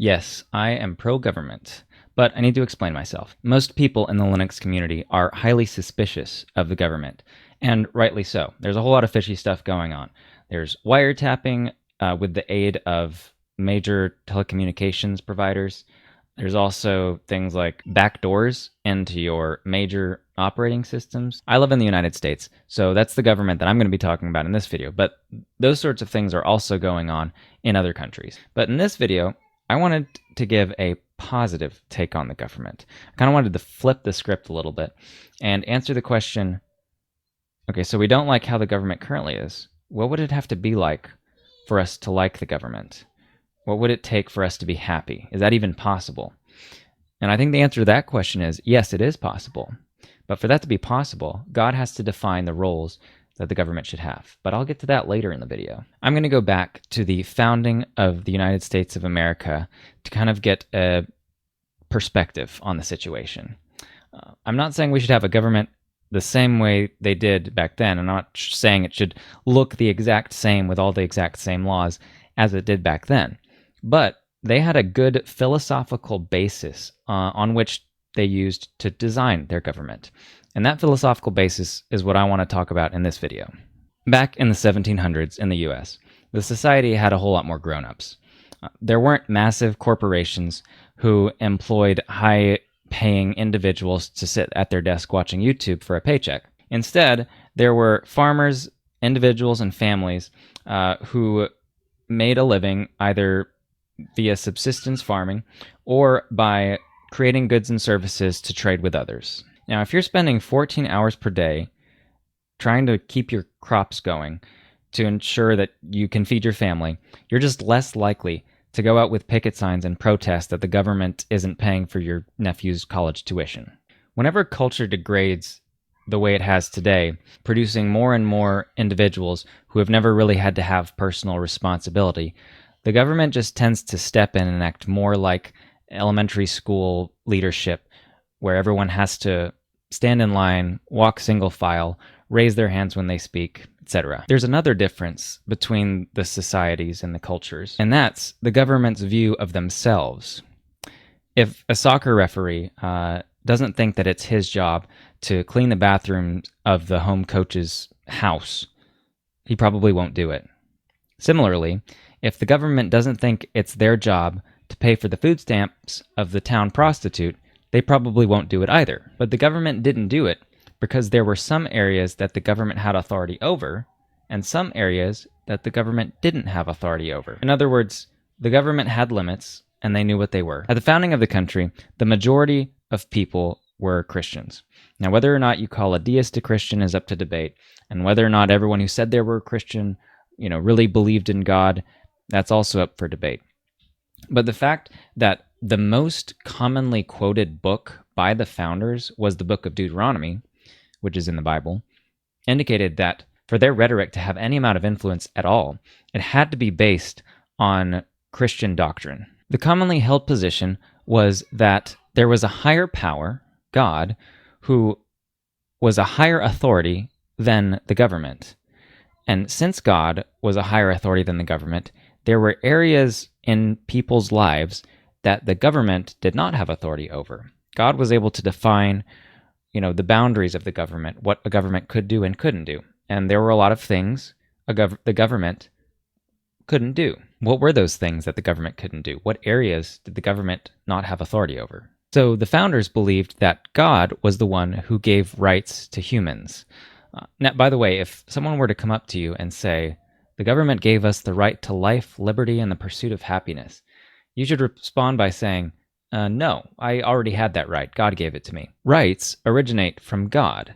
Yes, I am pro-government, but I need to explain myself. Most people in the Linux community are highly suspicious of the government, and rightly so. There's a whole lot of fishy stuff going on. There's wiretapping with the aid of major telecommunications providers. There's also things like backdoors into your major operating systems. I live in the United States, so that's the government that I'm going to be talking about in this video, but those sorts of things are also going on in other countries. But in this video, I wanted to give a positive take on the government. I kind of wanted to flip the script a little bit and answer the question, okay, so we don't like how the government currently is. What would it have to be like for us to like the government? What would it take for us to be happy? Is that even possible? And I think the answer to that question is yes, it is possible. But for that to be possible, God has to define the roles that the government should have. But I'll get to that later in the video. I'm going to go back to the founding of the United States of America to kind of get a perspective on the situation. I'm not saying we should have a government the same way they did back then. I'm not saying it should look the exact same with all the exact same laws as it did back then. But they had a good philosophical basis on which they used to design their government. And that philosophical basis is what I want to talk about in this video. Back in the 1700s in the US, the society had a whole lot more grown-ups. There weren't massive corporations who employed high-paying individuals to sit at their desk watching YouTube for a paycheck. Instead, there were farmers, individuals, and families who made a living either via subsistence farming or by creating goods and services to trade with others. Now, if you're spending 14 hours per day trying to keep your crops going to ensure that you can feed your family, you're just less likely to go out with picket signs and protest that the government isn't paying for your nephew's college tuition. Whenever culture degrades the way it has today, producing more and more individuals who have never really had to have personal responsibility, the government just tends to step in and act more like elementary school leadership, where everyone has to stand in line, walk single file, raise their hands when they speak, etc. There's another difference between the societies and the cultures, and that's the government's view of themselves. If a soccer referee doesn't think that it's his job to clean the bathroom of the home coach's house, he probably won't do it. Similarly, if the government doesn't think it's their job to pay for the food stamps of the town prostitute, they probably won't do it either. But the government didn't do it because there were some areas that the government had authority over and some areas that the government didn't have authority over. In other words, the government had limits and they knew what they were. At the founding of the country, the majority of people were Christians. Now, whether or not you call a deist a Christian is up to debate, and whether or not everyone who said they were a Christian, really believed in God, that's also up for debate. But the fact that the most commonly quoted book by the founders was the book of Deuteronomy, which is in the Bible, indicated that for their rhetoric to have any amount of influence at all, it had to be based on Christian doctrine. The commonly held position was that there was a higher power, God, who was a higher authority than the government. And since God was a higher authority than the government, there were areas in people's lives that the government did not have authority over. God was able to define, the boundaries of the government, what a government could do and couldn't do. And there were a lot of things the government couldn't do. What were those things that the government couldn't do? What areas did the government not have authority over? So the founders believed that God was the one who gave rights to humans. Now, by the way, if someone were to come up to you and say, the government gave us the right to life, liberty, and the pursuit of happiness, you should respond by saying, no, I already had that right. God gave it to me. Rights originate from God.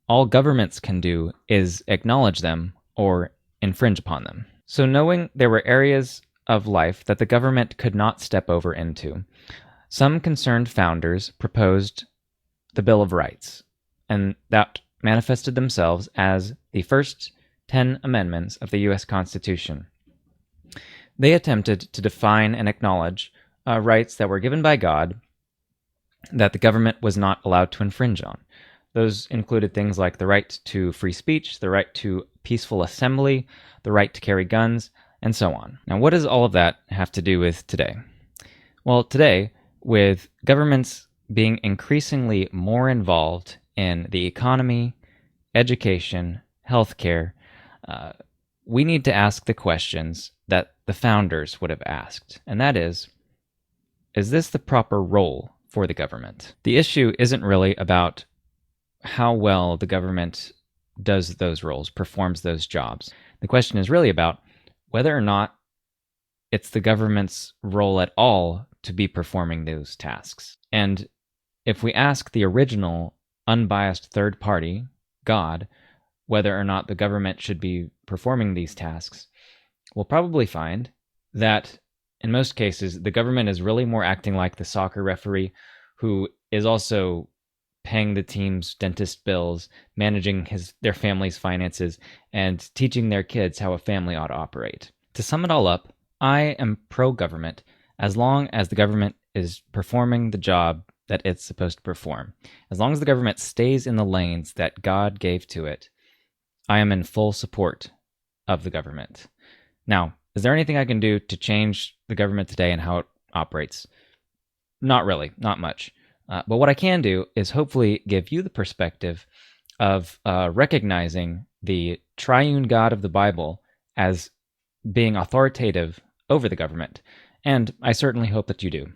All governments can do is acknowledge them or infringe upon them. So knowing there were areas of life that the government could not step over into, some concerned founders proposed the Bill of Rights, and that manifested themselves as the first 10 amendments of the U.S. Constitution. They attempted to define and acknowledge rights that were given by God that the government was not allowed to infringe on. Those included things like the right to free speech, the right to peaceful assembly, the right to carry guns, and so on. Now, what does all of that have to do with today? Well, today, with governments being increasingly more involved in the economy, education, healthcare, uh, we need to ask the questions that the founders would have asked. And that is this the proper role for the government? The issue isn't really about how well the government does those roles, performs those jobs. The question is really about whether or not it's the government's role at all to be performing those tasks. And if we ask the original, unbiased third party, God, whether or not the government should be performing these tasks, we'll probably find that in most cases, the government is really more acting like the soccer referee who is also paying the team's dentist bills, managing their family's finances, and teaching their kids how a family ought to operate. To sum it all up, I am pro-government as long as the government is performing the job that it's supposed to perform. As long as the government stays in the lanes that God gave to it, I am in full support of the government. Now, is there anything I can do to change the government today and how it operates? Not really, not much. But what I can do is hopefully give you the perspective of recognizing the triune God of the Bible as being authoritative over the government. And I certainly hope that you do.